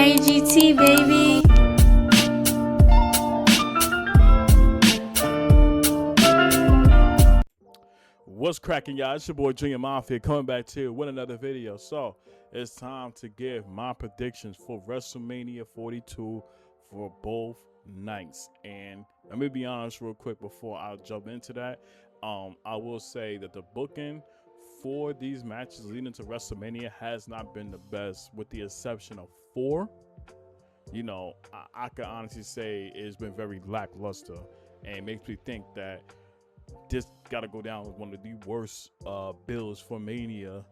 IGT, baby. What's cracking, y'all? It's your boy Junior Mafia coming back to you with another video. So it's time to give my predictions for WrestleMania 42 for both nights. And let me be honest real quick before I jump into that. I will say that the booking for these matches leading to WrestleMania has not been the best, with the exception of 4. You know, I can honestly say it's been very lackluster, and it makes me think that this got to go down as one of the worst bills for Mania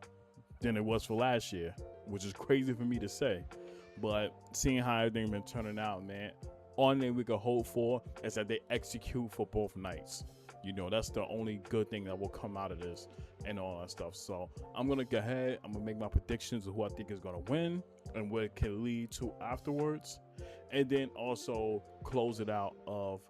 than it was for last year, which is crazy for me to say. But seeing how everything been turning out, man, only thing we can hope for is that they execute for both nights. You know, that's the only good thing that will come out of this and all that stuff. So I'm going to go ahead. I'm going to make my predictions of who I think is going to win and what it can lead to afterwards. And then also close it out of,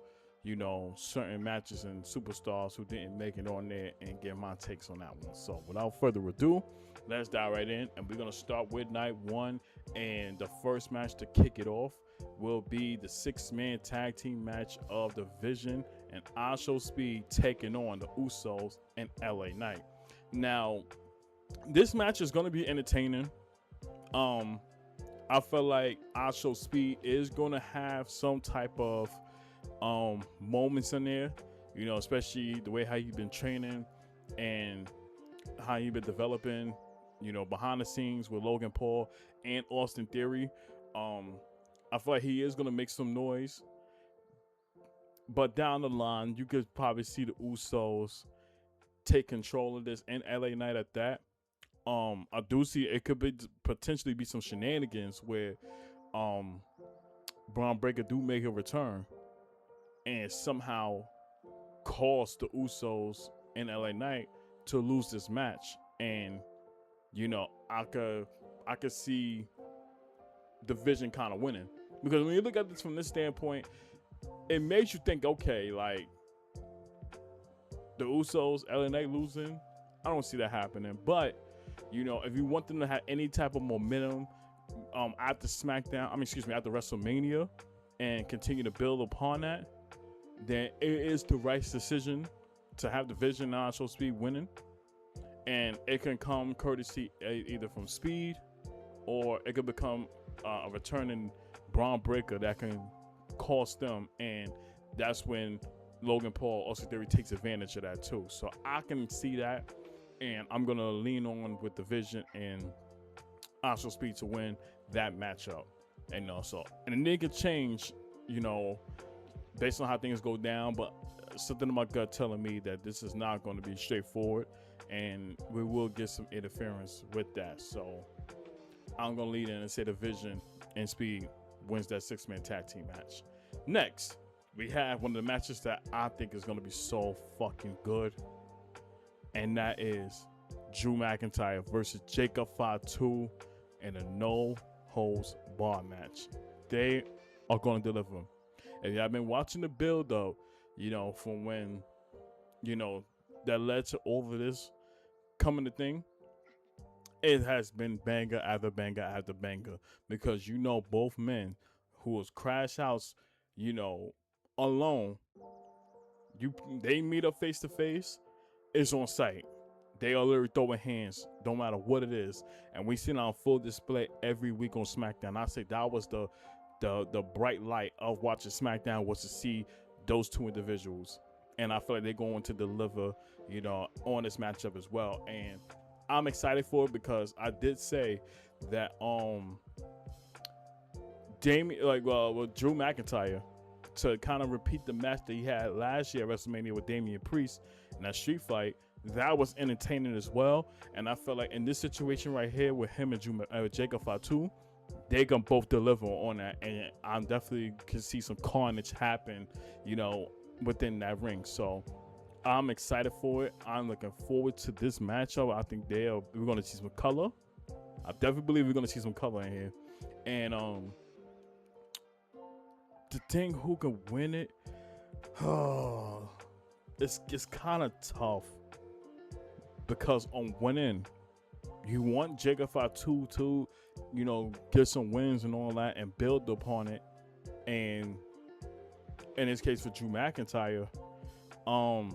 you know, certain matches and superstars who didn't make it on there and get my takes on that one. So without further ado, let's dive right in. And we're going to start with night 1. And the first match to kick it off will be the 6-man tag team match of the Vision and I Show Speed taking on the Usos and LA Knight. Now, this match is going to be entertaining. I feel like I Show Speed is going to have some type of moments in there, you know, especially the way how you've been training and how you've been developing, you know, behind the scenes with Logan Paul and Austin Theory. I feel like he is going to make some noise, but down the line you could probably see the Usos take control of this and LA Knight at that. I do see it could be potentially be some shenanigans where Braun Breaker do make a return and somehow cause the Usos and LA Knight to lose this match. And, you know, I could see the Vision kind of winning. Because when you look at this from this standpoint, it makes you think, okay, like, the Usos, LA Knight losing, I don't see that happening. But, you know, if you want them to have any type of momentum after after WrestleMania and continue to build upon that, then it is the right decision to have the Vision and I Show Speed winning. And it can come courtesy either from Speed, or it could become a returning Braun Breaker that can cost them. And that's when Logan Paul, Austin Theory, takes advantage of that too. So I can see that. And I'm going to lean on with the Vision and I Show Speed to win that matchup. And also, and then it could change, you know, based on how things go down, but something in my gut telling me that this is not going to be straightforward, and we will get some interference with that. So I'm going to lead in and say the Vision and Speed wins that 6-man tag team match. Next, we have one of the matches that I think is going to be so fucking good, and that is Drew McIntyre versus Jacob Fatu in a no-holds-barred match. They are going to deliver. If y'all been watching the build up, you know, from when, you know, that led to all of this coming to thing, it has been banger after banger after banger, because, you know, both men who was crash outs, you know, alone, they meet up face to face, it's on sight. They are literally throwing hands, no matter what it is. And we see it on full display every week on SmackDown. I say that was the bright light of watching SmackDown, was to see those two individuals. And I feel like they're going to deliver, you know, on this matchup as well. And I'm excited for it, because I did say that with Drew McIntyre, to kind of repeat the match that he had last year at WrestleMania with Damian Priest in that street fight, that was entertaining as well. And I feel like in this situation right here with him and Jacob Fatu, they can both deliver on that, and I definitely can see some carnage happen, you know, within that ring. So I'm excited for it. I'm looking forward to this matchup. I think we're going to see some color. I definitely believe we're going to see some color in here. And the thing, who can win it? It's kind of tough, because on one end You want Jacob Fatu to, get some wins and all that and build upon it. And in this case for Drew McIntyre, I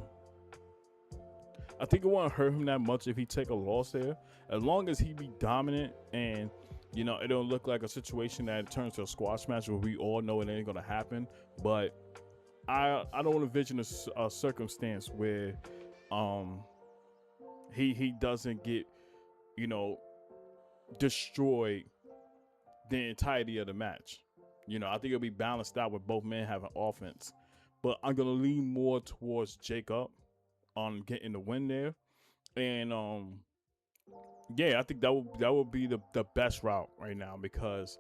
think it won't hurt him that much if he take a loss there, as long as he be dominant and it don't look like a situation that turns to a squash match where we all know it ain't gonna happen. But I don't envision a circumstance where he doesn't get destroyed the entirety of the match. I think it'll be balanced out with both men having offense, but I'm gonna lean more towards Jacob on getting the win there. And I think that would be the best route right now, because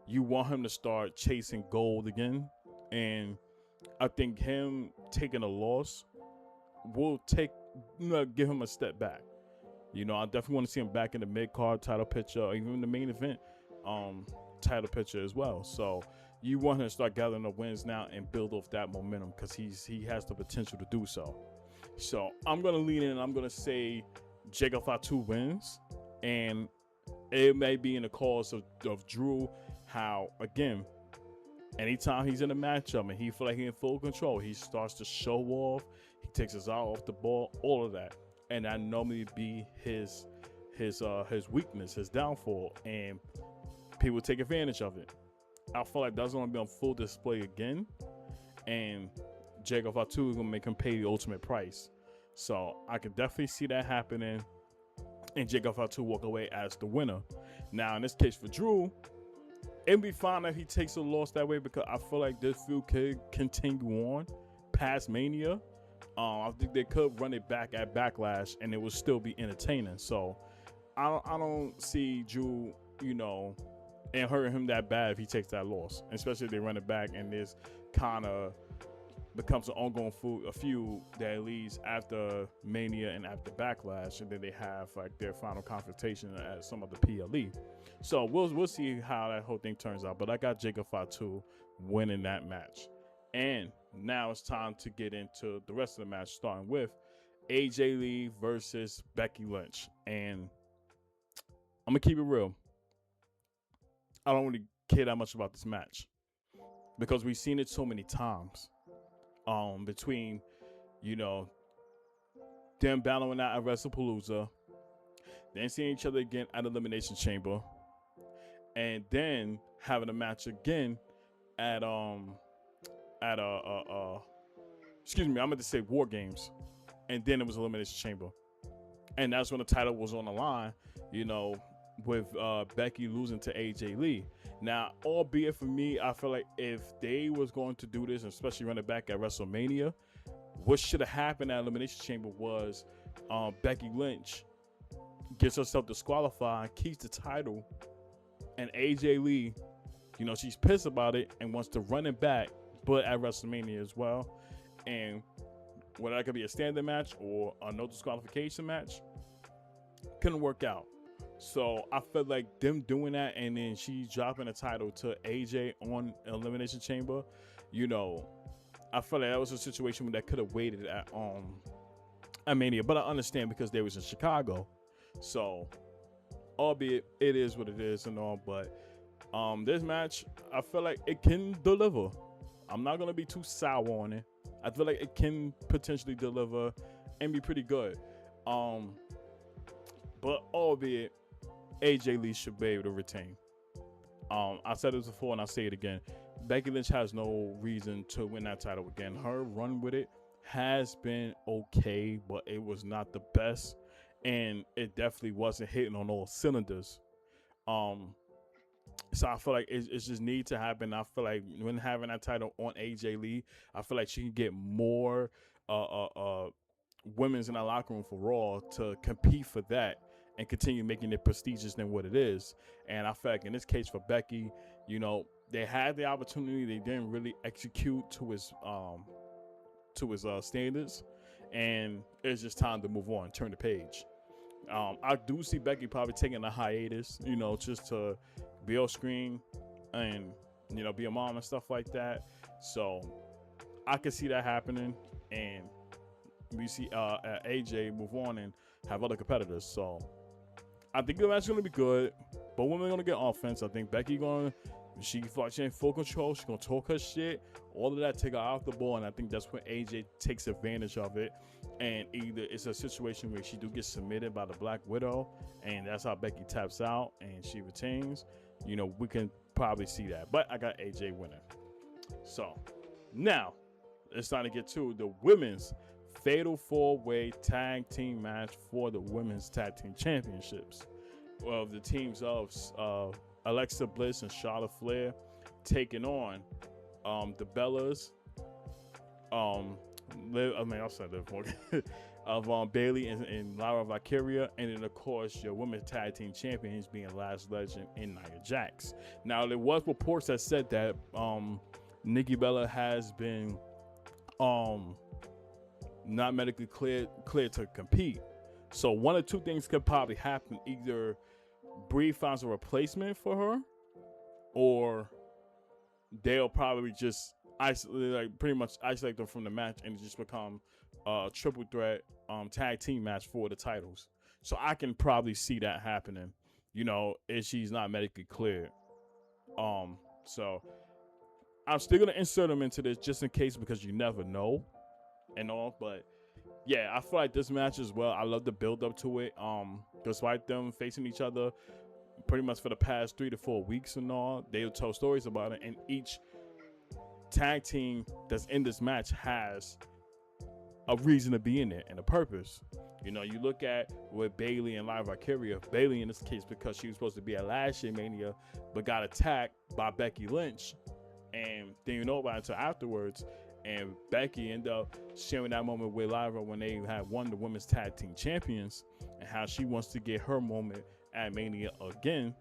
you want him to start chasing gold again. And I think him taking a loss will give him a step back. I definitely want to see him back in the mid-card title picture, or even the main event title picture as well. So you want him to start gathering the wins now and build off that momentum, because he has the potential to do so. So I'm going to lean in and I'm going to say Jacob Fatu wins. And it may be in the cause of Drew, how, again, anytime he's in a matchup and he feel like he's in full control, he starts to show off. He takes his eye off the ball, all of that. And that normally be his weakness, his downfall. And people take advantage of it. I feel like that's going to be on full display again. And Jacob Fatu is going to make him pay the ultimate price. So I could definitely see that happening. And Jacob Fatu walk away as the winner. Now, in this case for Drew, it'd be fine if he takes a loss that way, because I feel like this feud could continue on past Mania. I think they could run it back at Backlash and it would still be entertaining. So I don't see Drew, and hurting him that bad if he takes that loss, especially if they run it back and this kind of becomes an ongoing feud that leads after Mania and after Backlash, and then they have like their final confrontation at some of the PLE. So we'll see how that whole thing turns out. But I got Jacob Fatu winning that match. And now it's time to get into the rest of the match, starting with AJ Lee versus Becky Lynch. And I'm gonna keep it real. I don't really care that much about this match, because we've seen it so many times. Between, them battling out at WrestlePalooza, then seeing each other again at Elimination Chamber, and then having a match again at excuse me, I meant to say War Games, and then it was Elimination Chamber, and that's when the title was on the line, with Becky losing to AJ Lee. Now, albeit for me, I feel like if they was going to do this, especially run it back at WrestleMania, what should have happened at Elimination Chamber was Becky Lynch gets herself disqualified, keeps the title, and AJ Lee, she's pissed about it and wants to run it back, but at WrestleMania as well. And whether that could be a standing match or a no disqualification match, couldn't work out. So I feel like them doing that and then she dropping the title to AJ on Elimination Chamber, I feel like that was a situation that could have waited at Mania. But I understand, because they was in Chicago. So albeit it is what it is and all, but this match, I feel like it can deliver. I'm not gonna be too sour on it. I feel like it can potentially deliver and be pretty good. But albeit AJ Lee should be able to retain. I said this before and I'll say it again. Becky Lynch has no reason to win that title again. Her run with it has been okay, but it was not the best, and it definitely wasn't hitting on all cylinders. So I feel like it just needs to happen. I feel like when having that title on AJ Lee, I feel like she can get more women's in that locker room for Raw to compete for that and continue making it prestigious than what it is. And I feel like in this case for Becky, they had the opportunity, they didn't really execute to his standards, and it's just time to move on, turn the page. I do see Becky probably taking a hiatus, just to be on screen and be a mom and stuff like that. So I can see that happening, and we see AJ move on and have other competitors. So I think the match is gonna be good. But women gonna get offense. I think Becky gonna she in full control. She's gonna talk her shit. All of that take her off the ball, and I think that's when AJ takes advantage of it. And either it's a situation where she do get submitted by the Black Widow, and that's how Becky taps out and she retains. You know, we can probably see that. But I got AJ winning. So now it's time to get to the women's fatal 4-way tag team match for the women's tag team championships. Of the teams of Alexa Bliss and Charlotte Flair taking on the Bellas. I'll say that of Bailey and Lyra Valkyria, and then of course your women's tag team champions being Lash Legend and Nia Jax. Now there was reports that said that Nikki Bella has been not medically cleared to compete. So one of two things could probably happen: either Brie finds a replacement for her, or they'll probably just pretty much isolate them from the match and just become a triple threat tag team match for the titles. So I can probably see that happening, you know, if she's not medically cleared. So I'm still gonna insert them into this just in case, because you never know and all. But yeah, I feel like this match as well, I love the build up to it. Despite them facing each other pretty much for the past 3 to 4 weeks and all, they'll tell stories about it, and each tag team that's in this match has a reason to be in it and a purpose. You know, you look at with Bailey and Lyra Valkyria. Bailey in this case because she was supposed to be at last year Mania, but got attacked by Becky Lynch, and didn't know about it until afterwards. And Becky ended up sharing that moment with Lyra when they had won the women's tag team champions, and how she wants to get her moment at Mania again.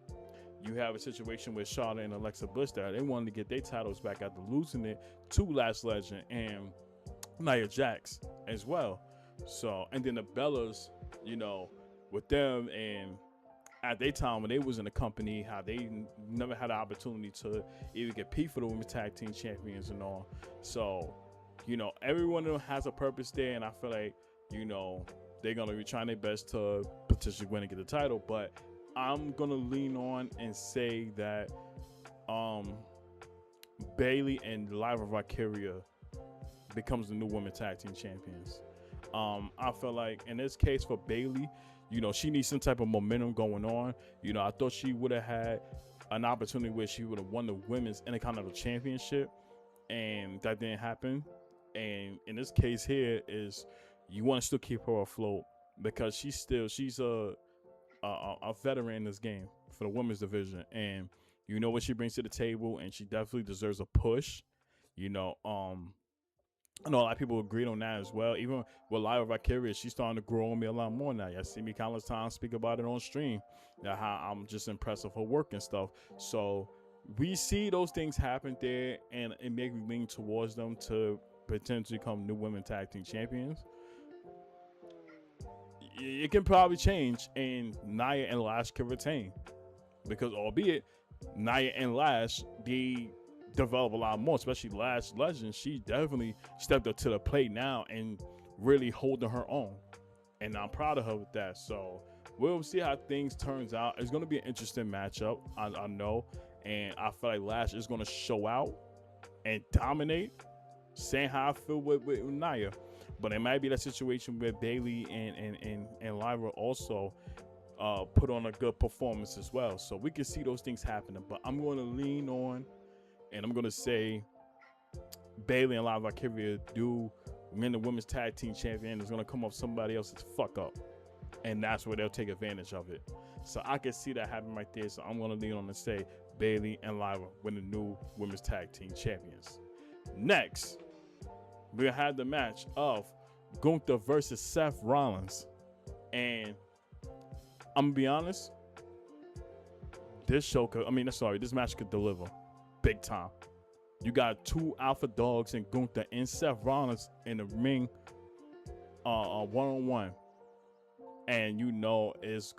You have a situation with Charlotte and Alexa Bliss that they wanted to get their titles back after losing it to Lash Legend and Nia Jax as well. So, and then the Bellas, you know, with them, and at their time when they was in the company, how they never had the opportunity to even compete for the women's tag team champions and all. So, you know, everyone of them has a purpose there, and I feel like, you know, they're gonna be trying their best to potentially win and get the title. But I'm gonna lean on and say that Bailey and Lyra Valkyria becomes the new women's tag team champions. I feel like in this case for Bailey, you know, she needs some type of momentum going on. You know, I thought she would have had an opportunity where she would have won the women's Intercontinental Championship, and that didn't happen. And in this case here is you want to still keep her afloat, because she's a veteran in this game for the women's division, and you know what she brings to the table, and she definitely deserves a push. You know, I know a lot of people agreed on that as well. Even with Lyra Valkyria, she's starting to grow on me a lot more now. You see me countless times speak about it on stream, how I'm just impressed with her work and stuff. So we see those things happen there, and it makes me lean towards them to potentially become new women tag team champions. It can probably change, and Nia and Lash can retain, because albeit Nia and Lash, they develop a lot more, especially Lash Legend. She definitely stepped up to the plate now and really holding her own, and I'm proud of her with that. So we'll see how things turns out. It's going to be an interesting matchup, I know, and I feel like Lash is going to show out and dominate, saying how I feel with Nia. But it might be that situation where Bailey and Lyra also put on a good performance as well. So we can see those things happening. But I'm going to lean on, and I'm going to say Bailey and Lyra Valkyria do win the women's tag team champion. Is going to come off somebody else's fuck up, and that's where they'll take advantage of it. So I can see that happen right there. So I'm going to lean on and say Bailey and Lyra win the new women's tag team champions. Next, we have the match of Gunther versus Seth Rollins. And I'm going to be honest, this match could deliver big time. You got two alpha dogs in Gunther and Seth Rollins in the ring one-on-one. And you know it's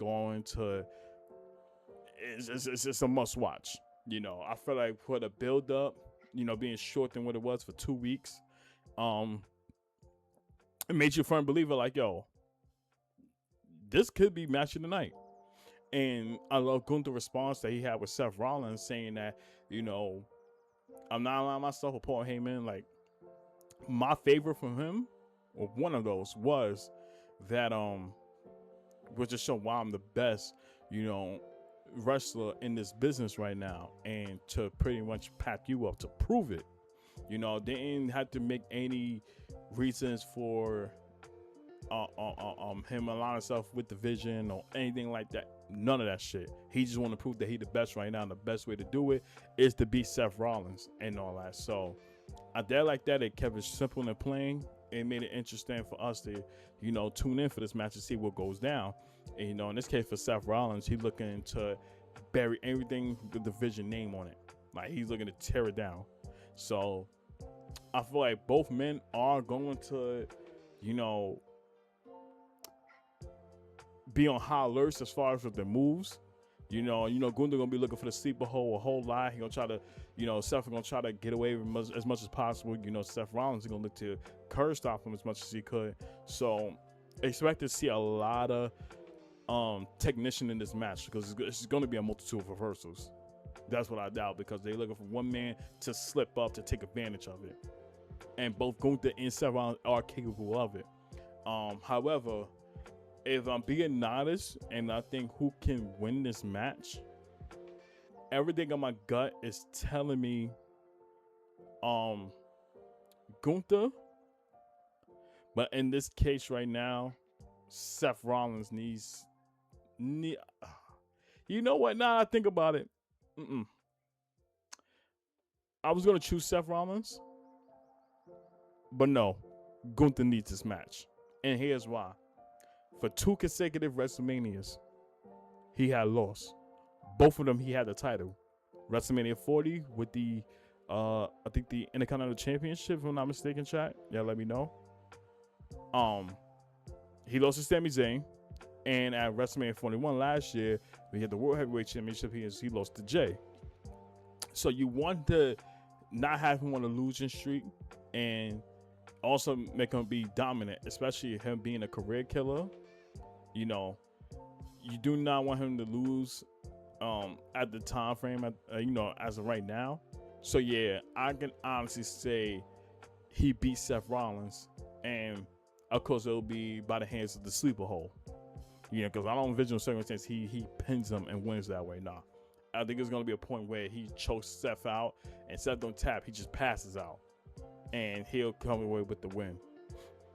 just a must watch. You know, I feel like for the build up, you know, being short than what it was for 2 weeks, it made you a firm believer like, yo, this could be match of the night. And I love Gunther's response that he had with Seth Rollins saying that, you know, I'm not allowing myself with Paul Heyman. Like, my favorite from him, or one of those, was that was just show why I'm the best, you know, wrestler in this business right now, and to pretty much pack you up to prove it. You know, they didn't have to make any reasons for him aligning himself with the vision or anything like that. None of that shit. He just want to prove that he the best right now, and the best way to do it is to beat Seth Rollins and all that. So I did like that. It kept it simple and plain. It made it interesting for us to, you know, tune in for this match and see what goes down. And, you know, in this case for Seth Rollins, he's looking to bury everything with the Vision name on it. Like, he's looking to tear it down. So I feel like both men are going to, you know, be on high alerts as far as with their moves. You know, Gunther gonna be looking for the sleeper hole a whole lot. He gonna try to, you know, Seth gonna try to get away with as much as possible. You know, Seth Rollins is gonna look to curve stop him as much as he could. So expect to see a lot of technician in this match, because it's gonna be a multitude of reversals. That's what I doubt, because they're looking for one man to slip up to take advantage of it. And both Gunther and Seth Rollins are capable of it. However, if I'm being honest, and I think who can win this match, everything on my gut is telling me Gunther. But in this case right now, Seth Rollins needs you know what? Now I think about it. I was going to choose Seth Rollins, but no, Gunther needs this match. And here's why. For 2 consecutive WrestleManias, he had lost. Both of them, he had the title. WrestleMania 40 with the, I think the Intercontinental Championship, if I'm not mistaken, chat. Yeah, let me know. He lost to Sami Zayn. And at WrestleMania 41 last year, we had the World Heavyweight Championship. He lost to Jay. So you want to not have him on a losing streak, and also make him be dominant, especially him being a career killer. You know, you do not want him to lose at the time frame, you know, as of right now. So yeah, I can honestly say he beat Seth Rollins, and of course it'll be by the hands of the sleeper hole. You know, because I don't envision circumstance he pins him and wins that way. Nah, I think it's gonna be a point where he chokes Seth out, and Seth don't tap, he just passes out, and he'll come away with the win.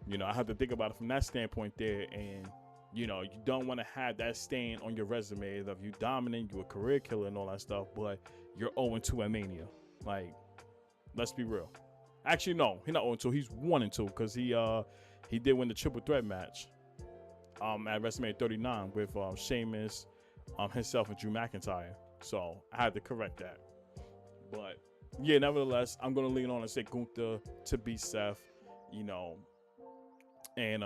You know, I have to think about it from that standpoint there. And you know, you don't want to have that stain on your resume of you dominant, you a career killer and all that stuff, but you're 0-2 at Mania. Like, let's be real. Actually, no, he's not 0-2. He's 1-2, because he did win the triple threat match at WrestleMania 39 with Sheamus, himself, and Drew McIntyre. So I had to correct that. But yeah, nevertheless, I'm gonna lean on and say Gunther to beat Seth. You know, and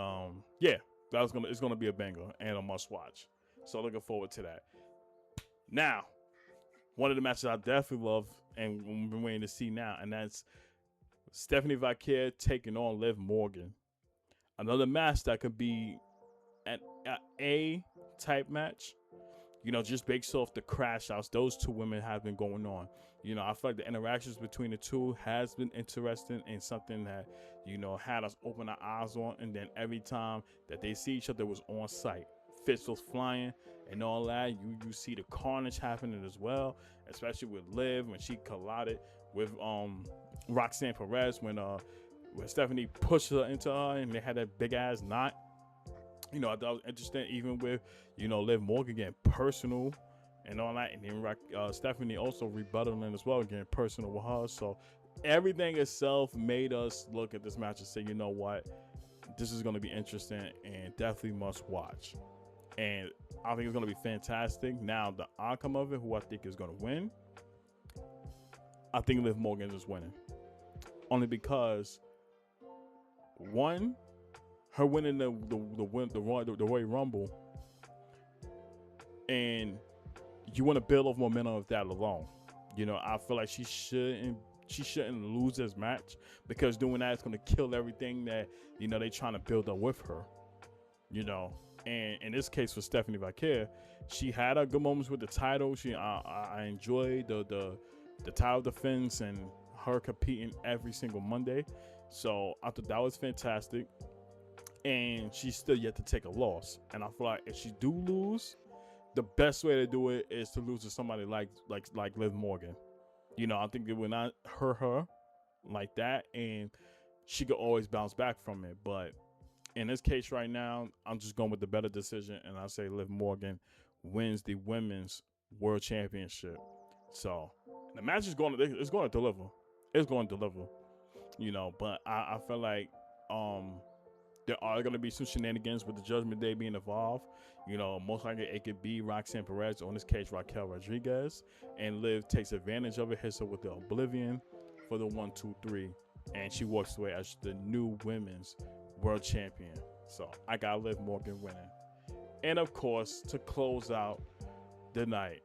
yeah. It's gonna be a banger and a must watch. So looking forward to that. Now, one of the matches I definitely love and we've been waiting to see now, and that's Stephanie Vaquer taking on Liv Morgan. Another match that could be an A type match. You know, just based off the crash outs those two women have been going on. You know, I feel like the interactions between the two has been interesting and something that, you know, had us open our eyes on. And then every time that they see each other was on site. Fists was flying and all that. You see the carnage happening as well, especially with Liv when she collided with Roxanne Perez when Stephanie pushed her into her and they had that big ass knot. You know, I thought it was interesting, even with, you know, Liv Morgan getting personal and all that. And then Stephanie also rebuttaling as well, getting personal with her. So everything itself made us look at this match and say, you know what, this is going to be interesting and definitely must watch. And I think it's going to be fantastic. Now, the outcome of it, who I think is going to win, I think Liv Morgan is winning. Only because, one, her winning the Royal Rumble, and you want to build off momentum of that alone. You know, I feel like she shouldn't lose this match, because doing that is going to kill everything that, you know, they trying to build up with her. You know, And in this case for Stephanie Vaquer, she had a good moments with the title. I enjoyed the title defense and her competing every single Monday. So I thought that was fantastic. And she's still yet to take a loss. And I feel like if she do lose, the best way to do it is to lose to somebody like Liv Morgan. You know, I think it would not hurt her like that, and she could always bounce back from it. But in this case right now, I'm just going with the better decision, and I say Liv Morgan wins the Women's World Championship. So the match is going to deliver. It's going to deliver. You know, but I feel like there are going to be some shenanigans with the Judgment Day being involved. You know, most likely it could be Roxanne Perez, or in this case Raquel Rodriguez, and Liv takes advantage of it, hits her with the Oblivion for the 1, 2, 3, and she walks away as the new Women's World Champion. So I got Liv Morgan winning. And of course, to close out the night,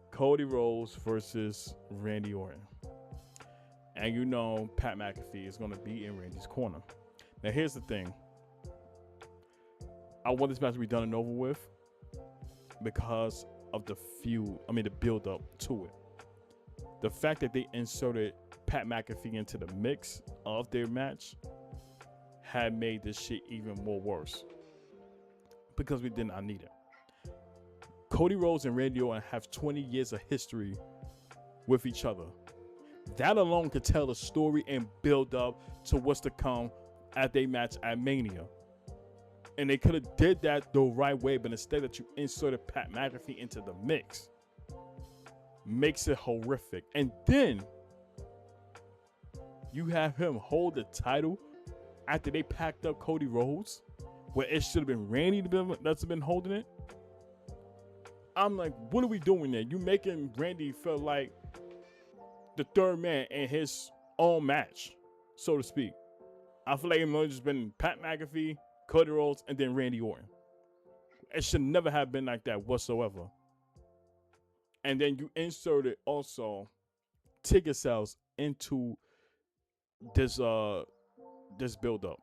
Cody Rhodes versus Randy Orton. And you know Pat McAfee is going to be in Randy's corner. Now here's the thing. I want this match to be done and over with because of the build up to it. The fact that they inserted Pat McAfee into the mix of their match had made this shit even more worse because we did not need it. Cody Rhodes and Randy Orton have 20 years of history with each other. That alone could tell a story and build up to what's to come at their match at Mania. And they could have did that the right way, but instead that you inserted Pat McAfee into the mix, makes it horrific. And then you have him hold the title after they packed up Cody Rhodes, where it should have been Randy that's been holding it. I'm like, what are we doing there? You making Randy feel like the third man in his own match, so to speak. I feel like it might have just been Pat McAfee, Cody Rhodes, and then Randy Orton. It should never have been like that whatsoever. And then you inserted also ticket sales into this build-up.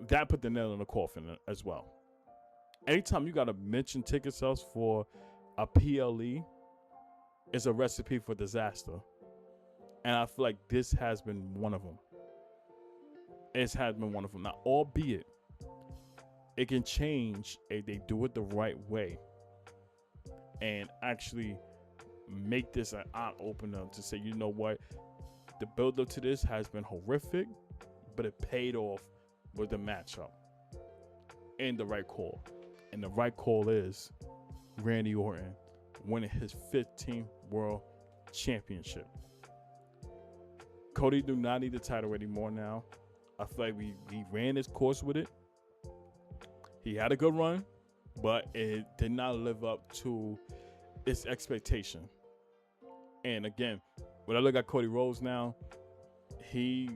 That put the nail in the coffin as well. Anytime you got to mention ticket sales for a PLE, it's a recipe for disaster. And I feel like this has been one of them. It has been one of them. Now, albeit, it can change if they do it the right way and actually make this an eye-opener to say, you know what, the build-up to this has been horrific, but it paid off with the matchup and the right call. And the right call is Randy Orton winning his 15th World Championship. Cody do not need the title anymore now. I feel like he ran his course with it. He had a good run, but it did not live up to its expectation. And again, when I look at Cody Rhodes now, he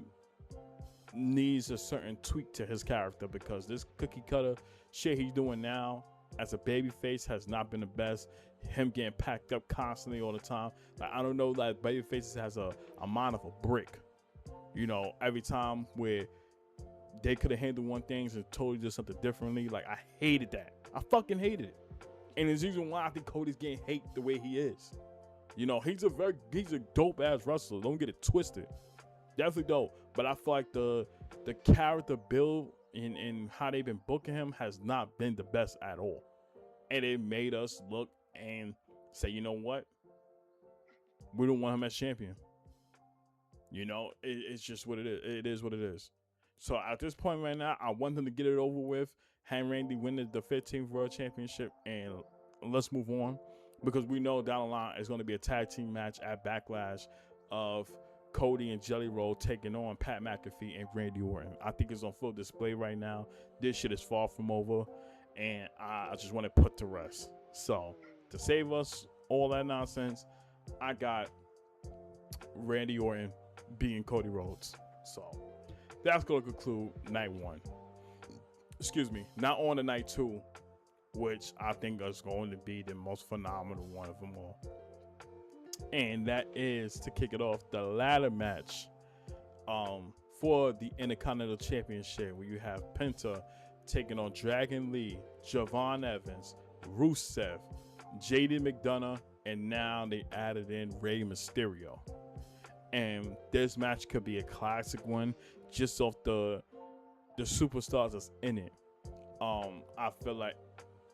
needs a certain tweak to his character because this cookie cutter shit he's doing now as a babyface has not been the best. Him getting packed up constantly all the time. Like, I don't know, like babyfaces has a mind of a brick. You know, every time where they could have handled one thing and totally did something differently. Like, I hated that. I fucking hated it. And it's the reason why I think Cody's getting hate the way he is. You know, he's a dope ass wrestler. Don't get it twisted. Definitely dope. But I feel like the character build and how they've been booking him has not been the best at all. And it made us look and say, you know what? We don't want him as champion. You know, it's just what it is. It is what it is. So at this point right now, I want them to get it over with. Have Randy win the 15th World Championship, and let's move on. Because we know down the line it's going to be a tag team match at Backlash of Cody and Jelly Roll taking on Pat McAfee and Randy Orton. I think it's on full display right now. This shit is far from over, and I just want to put to rest. So to save us all that nonsense, I got Randy Orton beating Cody Rhodes. So that's going to conclude night one. Excuse me. Now on to night two, which I think is going to be the most phenomenal one of them all. And that is, to kick it off, the ladder match for the Intercontinental Championship, where you have Penta taking on Dragon Lee, Javon Evans, Rusev, JD McDonough, and now they added in Rey Mysterio. And this match could be a classic one, just off the superstars that's in it. I feel like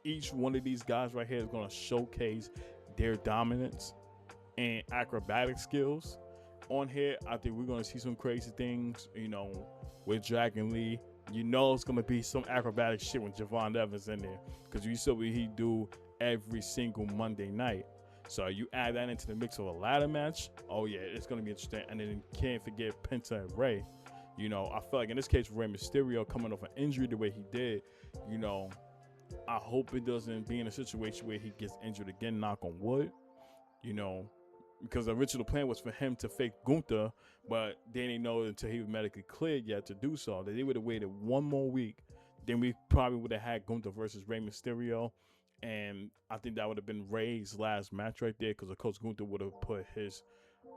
each one of these guys right here is going to showcase their dominance and acrobatic skills. On here, I think we're going to see some crazy things, with Dragon Lee. It's going to be some acrobatic shit with Javon Evans in there, because you saw what he do every single Monday night. So you add that into the mix of a ladder match. Oh yeah, it's going to be interesting. And then you can't forget Penta and Rey. I feel like in this case, Rey Mysterio coming off an injury the way he did, I hope it doesn't be in a situation where he gets injured again, knock on wood, because the original plan was for him to fake Gunther, but they didn't know until he was medically cleared yet to do so. That they would have waited one more week, then we probably would have had Gunther versus Rey Mysterio, and I think that would have been Rey's last match right there, because of course Gunther would have put his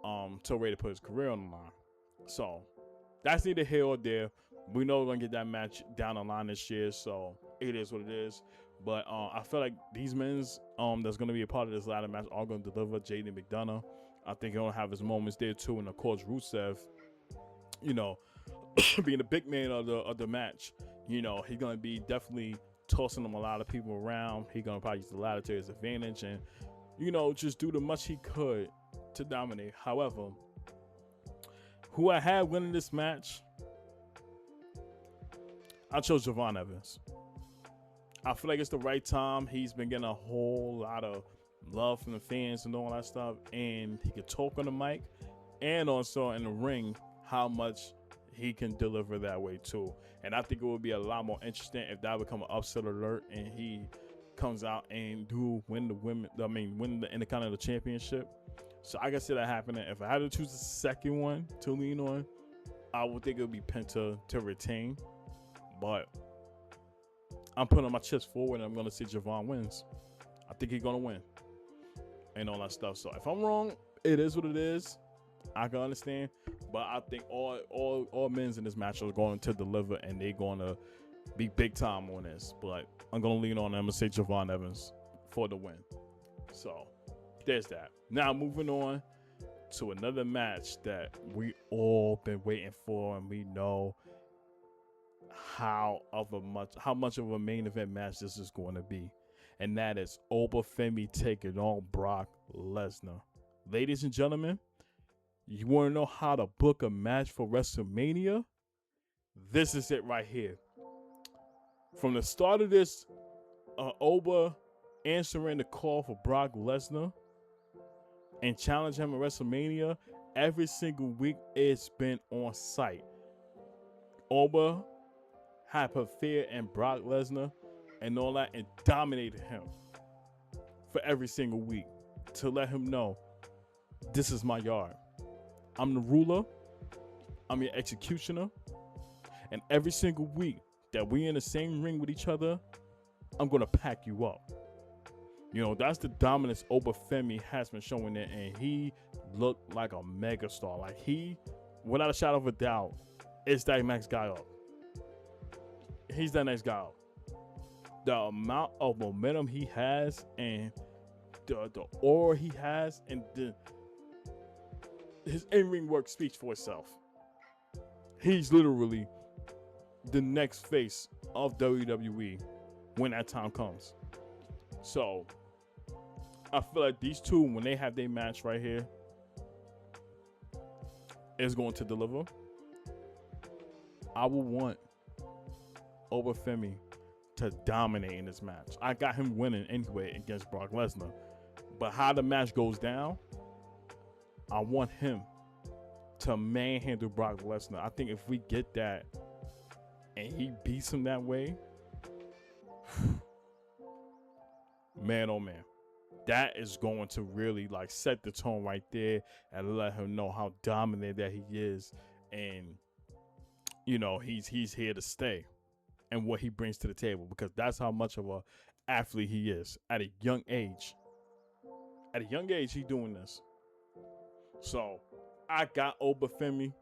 told Rey to put his career on the line. So that's neither here or there. We know we're gonna get that match down the line this year, so it is what it is. But I feel like these men's that's gonna be a part of this ladder match are gonna deliver. JD McDonough, I think he'll have his moments there too, and of course Rusev, being the big man of the match, he's gonna be definitely tossing them a lot of people around. He's gonna probably use the ladder to his advantage, and just do the much he could to dominate. However, who I had winning this match, I chose Javon Evans. I feel like it's the right time. He's been getting a whole lot of love from the fans and all that stuff, and he can talk on the mic and also in the ring how much he can deliver that way too. And I think it would be a lot more interesting if that would become an upset alert and he comes out and win the Intercontinental Championship. So I can see that happening. If I had to choose the second one to lean on, I would think it would be Penta to retain. But I'm putting my chips forward and I'm going to say Javon wins. I think he's going to win and all that stuff. So if I'm wrong, it is what it is. I can understand. But I think all men's in this match are going to deliver, and they're going to be big time on this. But I'm going to lean on them. I'm going to say Javon Evans for the win. So there's that. Now moving on to another match that we all been waiting for, and we know how much of a main event match this is going to be, and that is Obafemi taking on Brock Lesnar. Ladies and gentlemen, you want to know how to book a match for WrestleMania? This is it right here. From the start of this, Oba answering the call for Brock Lesnar and challenging him at WrestleMania, every single week it's been on site. Oba had put fear in Brock Lesnar and all that and dominated him for every single week to let him know, this is my yard. I'm the ruler. I'm your executioner. And every single week that we in the same ring with each other, I'm going to pack you up. That's the dominance Obafemi has been showing there, and he looked like a megastar. Like he, without a shadow of a doubt, is that next guy up. He's that next guy up. The amount of momentum he has and the aura he has and his in-ring work speaks for itself. He's literally the next face of WWE when that time comes. So I feel like these two, when they have their match right here, is going to deliver. I will want Obafemi to dominate in this match. I got him winning anyway against Brock Lesnar. But how the match goes down, I want him to manhandle Brock Lesnar. I think if we get that and he beats him that way, man, oh man, that is going to really set the tone right there and let him know how dominant that he is, and he's here to stay and what he brings to the table, because that's how much of a athlete he is at a young age. At a young age, he's doing this. So I got Obafemi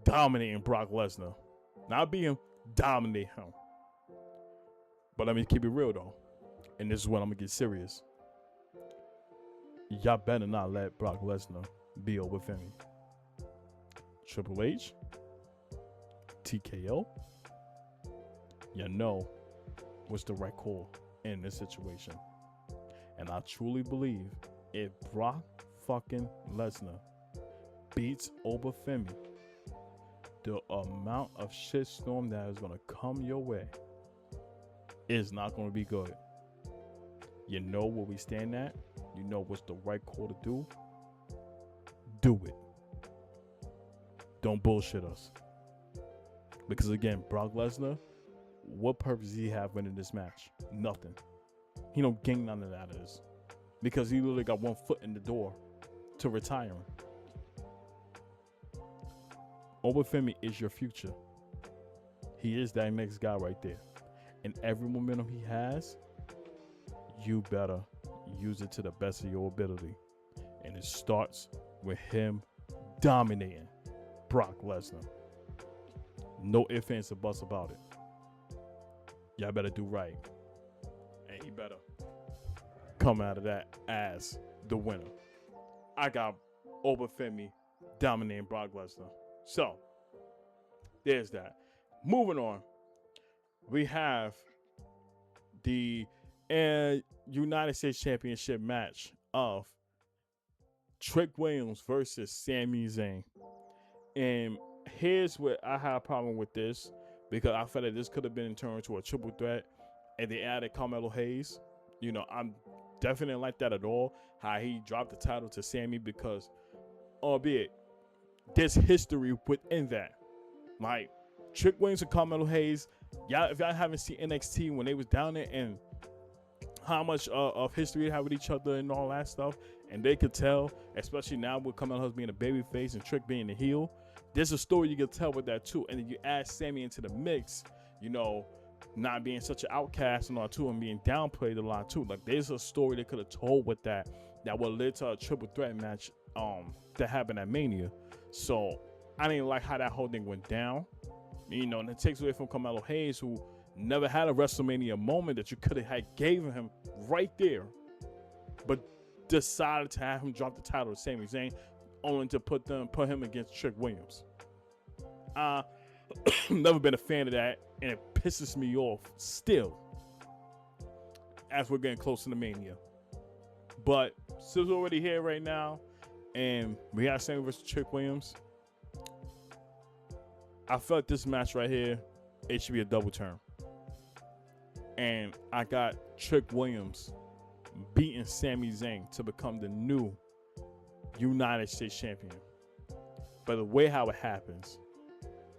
dominating Brock Lesnar. Not being dominate him. But let me keep it real though. And this is when I'm gonna get serious. Y'all better not let Brock Lesnar be over Femi. Triple H, TKO, you know what's the right call in this situation. And I truly believe if Brock fucking Lesnar beats over Femi, the amount of shitstorm that is going to come your way is not going to be good. You know where we stand at. You know what's the right call to do. Do it. Don't bullshit us. Because again, Brock Lesnar, what purpose does he have winning this match? Nothing. He don't gain none of that out of this. Because he literally got one foot in the door to retiring. Obafemi is your future. He is that next guy right there. And every momentum he has, you better use it to the best of your ability. And it starts with him dominating Brock Lesnar. No ifs, ands, or buts about it. Y'all better do right. And he better come out of that as the winner. I got Obafemi dominating Brock Lesnar. So, there's that. Moving on. We have the United States Championship match of Trick Williams versus Sami Zayn. And here's what I have a problem with this, because I felt that this could have been turned into a triple threat and they added Carmelo Hayes. You know, I'm definitely like that at all, how he dropped the title to Sami, because albeit there's history within that. Like Trick Williams and Carmelo Hayes, y'all, if y'all haven't seen NXT when they was down there and how much of history they have with each other and all that stuff, and they could tell, especially now with Carmelo being a baby face and Trick being the heel, there's a story you can tell with that too. And then you add Sami into the mix, you know, not being such an outcast and all too, and being downplayed a lot too. Like there's a story they could have told with that would lead to a triple threat match that happened at Mania. So I didn't like how that whole thing went down. You know, and it takes away from Carmelo Hayes, who never had a WrestleMania moment that you could have had gave him right there, but decided to have him drop the title to Sami Zayn, only to put him against Trick Williams. Never been a fan of that, and it pisses me off still as we're getting close to the Mania. But since we're already here right now, and we got Sami versus Trick Williams, I felt this match right here, it should be a double turn. And I got Trick Williams beating Sami Zayn to become the new United States champion. But the way how it happens,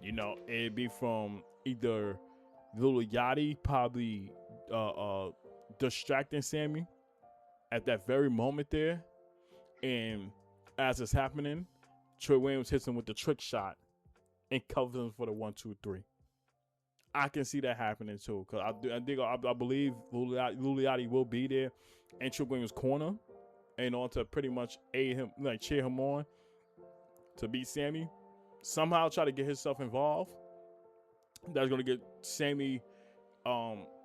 you know, it'd be from either Lil Yachty probably distracting Sami at that very moment there. And as it's happening, Trick Williams hits him with the trick shot and covers him for the 1, 2, 3. I can see that happening too, because I believe Lil Yachty will be there in Trick Williams' corner, and on to pretty much aid him, like cheer him on to beat Sami. Somehow try to get himself involved. That's gonna get Sami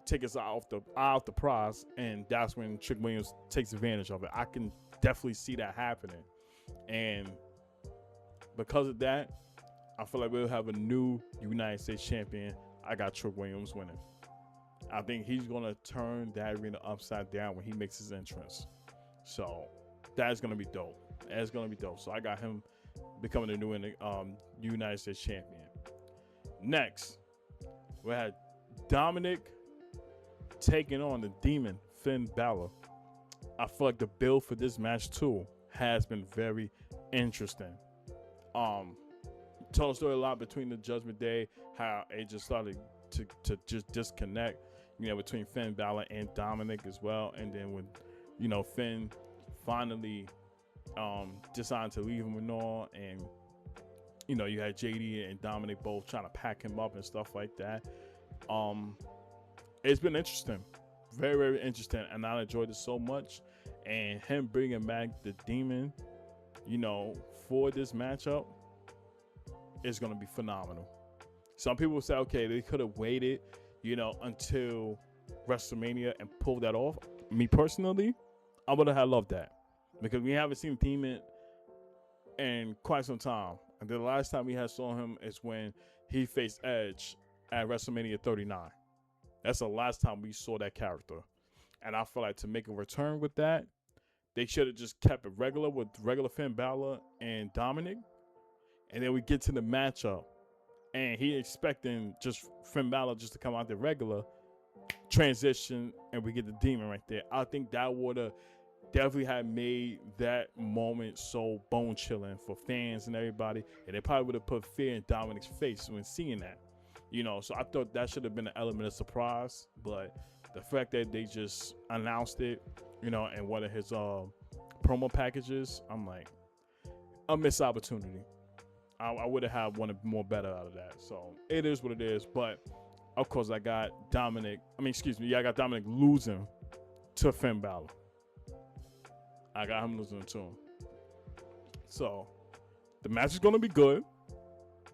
take his eye off the prize, and that's when Trick Williams takes advantage of it. I can definitely see that happening, and because of that, I feel like we'll have a new United States champion. I got Trick Williams winning. I think he's going to turn that arena upside down when he makes his entrance. So that's going to be dope. That's going to be dope. So I got him becoming the new United States champion. Next, we had Dominic taking on the Demon, Finn Balor. I feel like the build for this match too has been very interesting. Told a story a lot between the Judgment Day, how it just started to just disconnect, you know, between Finn Balor and Dominic as well. And then when, you know, Finn finally decided to leave him and all, and, you know, you had JD and Dominic both trying to pack him up and stuff like that. It's been interesting, very, very interesting, and I enjoyed it so much. And him bringing back the Demon, you know, for this matchup, is going to be phenomenal. Some people say, okay, they could have waited, until WrestleMania and pulled that off. Me personally, I would have loved that because we haven't seen Demon in quite some time. And the last time we had saw him is when he faced Edge at WrestleMania 39. That's the last time we saw that character. And I feel like to make a return with that, they should have just kept it regular with regular Finn Balor and Dominic. And then we get to the matchup. And he expecting just Finn Balor just to come out there regular, transition, and we get the Demon right there. I think that would have definitely had made that moment so bone chilling for fans and everybody. And they probably would have put fear in Dominic's face when seeing that. So I thought that should have been an element of surprise. But the fact that they just announced it, in one of his promo packages, I'm like, a missed opportunity. I would have had wanted more better out of that. So it is what it is. But of course, I got Dominic losing to Finn Balor. I got him losing to him. So the match is going to be good.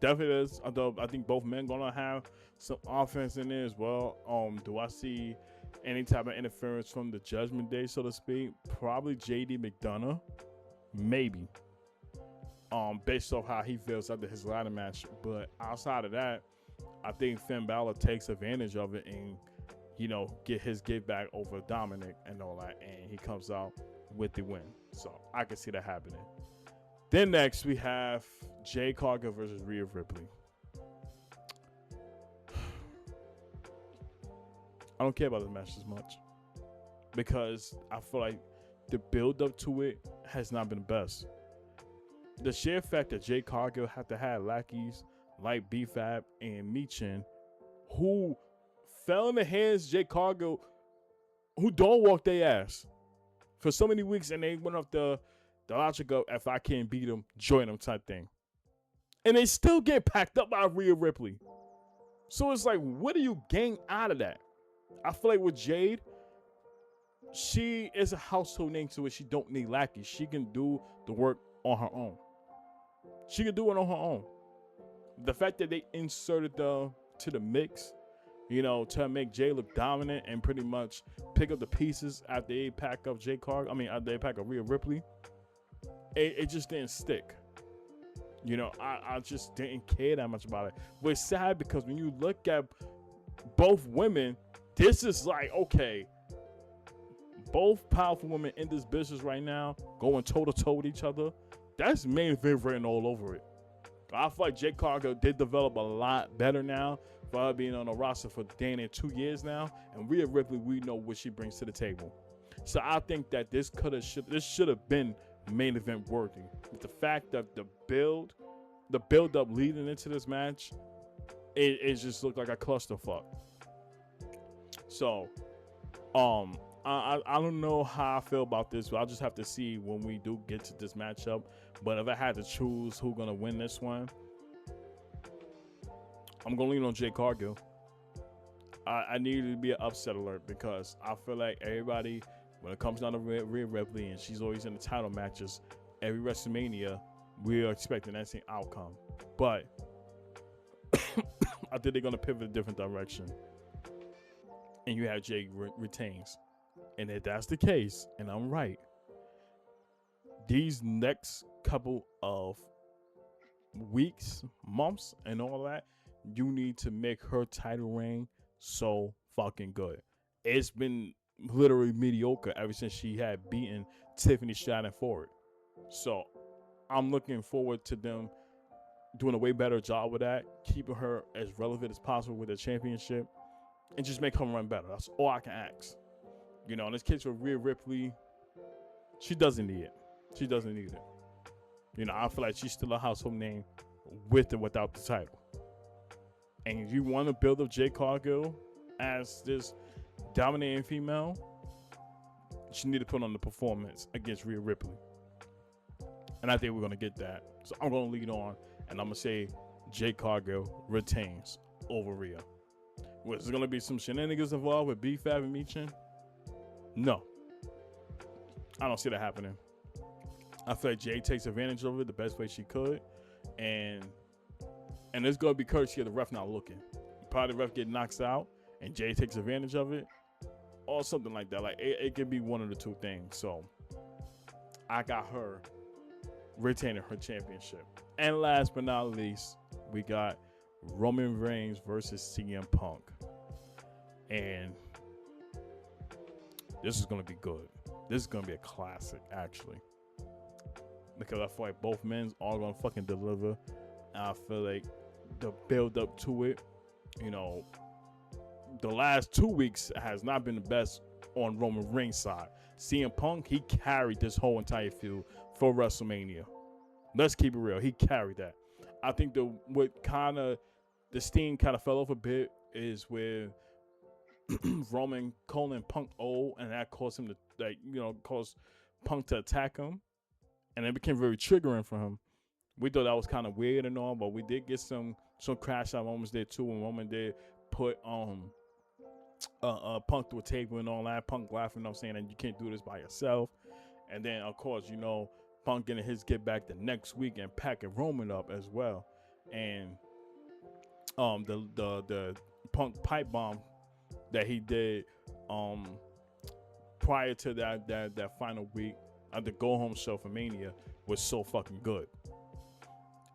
Definitely is. I think both men going to have some offense in there as well. Do I see any type of interference from the Judgment Day, so to speak? Probably JD McDonough. Maybe. Based off how he feels after his ladder match. But outside of that, I think Finn Balor takes advantage of it and, get his give back over Dominic and all that. And he comes out with the win. So I can see that happening. Then next we have Jay Cargill versus Rhea Ripley. I don't care about this match as much because I feel like the build up to it has not been the best. The sheer fact that Jay Cargill had to have lackeys like B-Fab and Michin who fell in the hands of Jay Cargill, who don't walk their ass for so many weeks, and they went off the logic of if I can't beat them, join them type thing. And they still get packed up by Rhea Ripley. So it's like, what do you gain out of that? I feel like with Jade, she is a household name to it. She don't need lackeys. She can do the work on her own. She can do it on her own. The fact that they inserted to the mix, to make Jay look dominant and pretty much pick up the pieces after they pack up after they pack up Rhea Ripley, it just didn't stick. I just didn't care that much about it. But it's sad because when you look at both women, this is like, okay, both powerful women in this business right now going toe-to-toe with each other. That's main event written all over it. I feel like Jay Cargill did develop a lot better now for her being on the roster for damn near 2 years now. And Rhea Ripley, we know what she brings to the table. So I think that this should have been main event worthy. With the fact that the build up leading into this match, it just looked like a clusterfuck. So, I don't know how I feel about this, but I'll just have to see when we do get to this matchup. But if I had to choose who's gonna win this one, I'm gonna lean on Jay Cargill. I need it to be an upset alert because I feel like everybody, when it comes down to Rhea Ripley and she's always in the title matches, every WrestleMania, we are expecting that same outcome. But I think they're gonna pivot a different direction. And you have Jay retains. And if that's the case, and I'm right, these next couple of weeks, months, and all that, you need to make her title reign so fucking good. It's been literally mediocre ever since she had beaten Tiffany Stratton for it. So I'm looking forward to them doing a way better job with that, keeping her as relevant as possible with the championship, and just make her run better. That's all I can ask. In this case with Rhea Ripley, she doesn't need it. She doesn't need it. I feel like she's still a household name with and without the title. And if you want to build up Jay Cargill as this dominating female, she need to put on the performance against Rhea Ripley. And I think we're going to get that. So I'm going to lead on, and I'm going to say Jay Cargill retains over Rhea. Was there going to be some shenanigans involved with B-Fab and Michin? No. I don't see that happening. I feel like Jay takes advantage of it the best way she could. And And it's gonna be courtesy of the ref not looking. Probably the ref get knocked out and Jay takes advantage of it, or something like that. Like it could be one of the two things. So I got her retaining her championship. And last but not least, we got Roman Reigns versus CM Punk. And this is gonna be good. This is gonna be a classic, actually. Because I feel like both men are gonna fucking deliver. And I feel like the build up to it, you know, the last 2 weeks has not been the best on Roman Reigns' side. CM Punk, he carried this whole entire feud for WrestleMania. Let's keep it real. He carried that. I think the steam kind of fell off a bit is with Roman calling Punk old, and that caused him to cause Punk to attack him, and it became very triggering for him. We thought that was kind of weird and all, but we did get some crash out moments there too, when Roman did put Punk through a table and all that. Punk laughing, saying that you can't do this by yourself. And then of course, Punk getting his get back the next week and packing Roman up as well. And the Punk pipe bomb that he did prior to that final week of the go home show for Mania was so fucking good.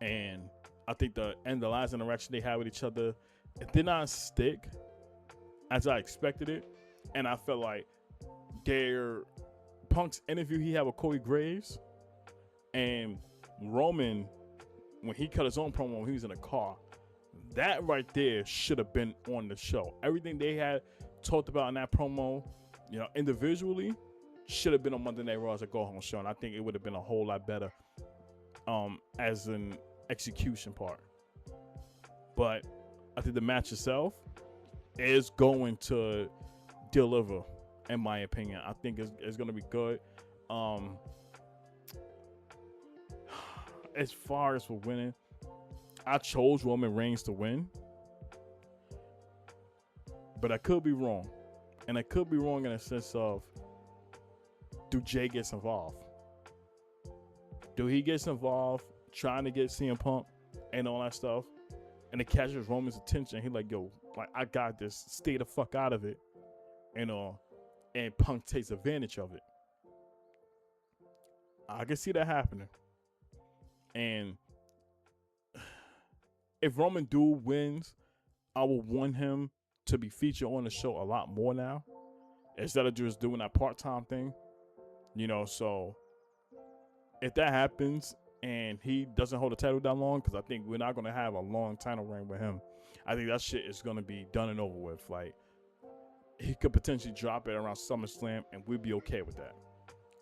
And I think the last interaction they had with each other, it did not stick as I expected it. And I felt like Punk's interview he had with Corey Graves and Roman, when he cut his own promo when he was in a car, that right there should have been on the show. Everything they had talked about in that promo, individually, should have been on Monday Night Raw as a go-home show. And I think it would have been a whole lot better as an execution part. But I think the match itself is going to deliver, in my opinion. I think it's going to be good. As far as for winning, I chose Roman Reigns to win, but I could be wrong. And I could be wrong in a sense of, do Jay gets involved? Do he gets involved trying to get CM Punk and all that stuff? And it catches Roman's attention. He like, yo, like, I got this. Stay the fuck out of it. And Punk takes advantage of it. I can see that happening. And if Roman wins, I will want him to be featured on the show a lot more now, instead of just doing that part-time thing. So if that happens and he doesn't hold the title that long, because I think we're not going to have a long title reign with him, I think that shit is going to be done and over with. Like, he could potentially drop it around SummerSlam and we'd be okay with that.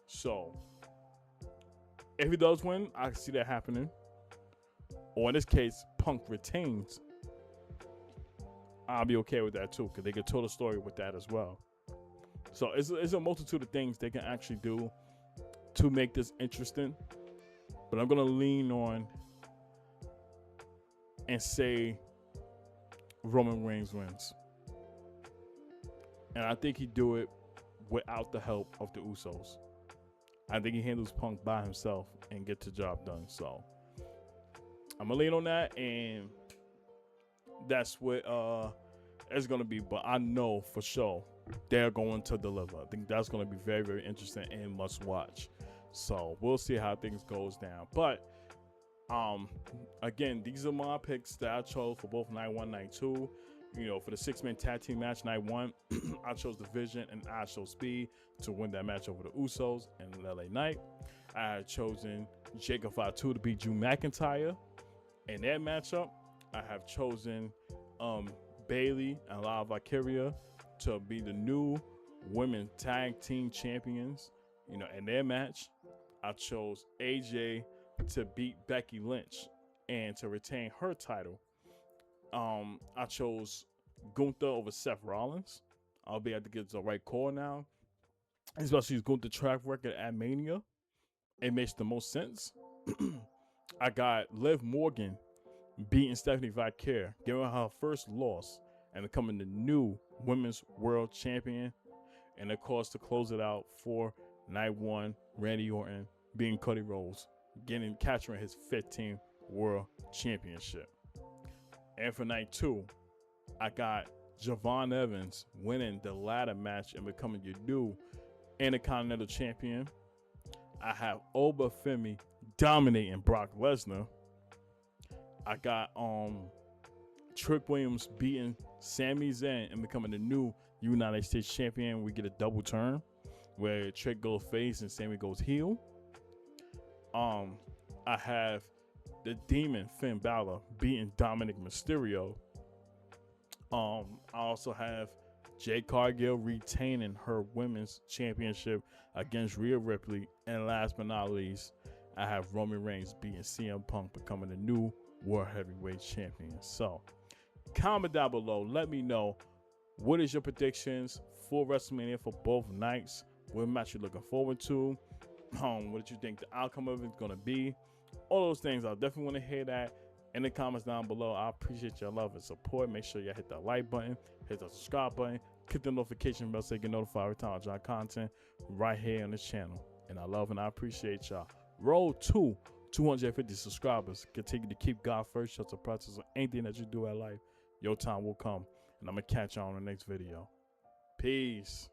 So if he does win, I can see that happening. Or in this case, Punk retains. I'll be okay with that too, because they could tell the story with that as well. So it's a multitude of things they can actually do to make this interesting. But I'm going to lean on and say Roman Reigns wins. And I think he'd do it without the help of the Usos. I think he handles Punk by himself and get the job done. So I'm going to lean on that, and that's what it's going to be. But I know for sure they're going to deliver. I think that's going to be very, very interesting and must watch. So we'll see how things goes down. But again, these are my picks that I chose for both night 1, night 2. For the 6-man tag team match night 1, I chose the Vision and I chose Speed to win that match over the Usos in LA Knight. I had chosen Jacob Fatu to beat Drew McIntyre in their matchup. I have chosen Bayley and La Valkyria to be the new women tag team champions, in their match. I chose AJ to beat Becky Lynch and to retain her title. I chose Gunther over Seth Rollins. I'll be able to get the right call now, especially Gunther track record at Mania. It makes the most sense. I got Liv Morgan beating Stephanie Valkyrie, giving her her first loss and becoming the new Women's World Champion. And of course, to close it out for night 1, Randy Orton being Cody Rhodes, capturing his 15th World Championship. And for night 2, I got Javon Evans winning the ladder match and becoming your new Intercontinental Champion. I have Oba Femi dominating Brock Lesnar. I got Trick Williams beating Sami Zayn and becoming the new United States Champion. We get a double turn where Trick goes face and Sami goes heel. I have the Demon Finn Balor beating Dominic Mysterio. I also have Jade Cargill retaining her women's championship against Rhea Ripley. And last but not least, I have Roman Reigns beating CM Punk, becoming the new World Heavyweight Champion. So, comment down below. Let me know, what is your predictions for WrestleMania for both nights? What match you looking forward to? What did you think the outcome of it is going to be? All those things. I definitely want to hear that in the comments down below. I appreciate your love and support. Make sure you hit that like button, hit the subscribe button, click the notification bell so you get notified every time I drop content right here on this channel. And I love and I appreciate y'all. Roll to 250 subscribers. Continue to keep God first. Trust the process of anything that you do at life. Your time will come. And I'm going to catch y'all on the next video. Peace.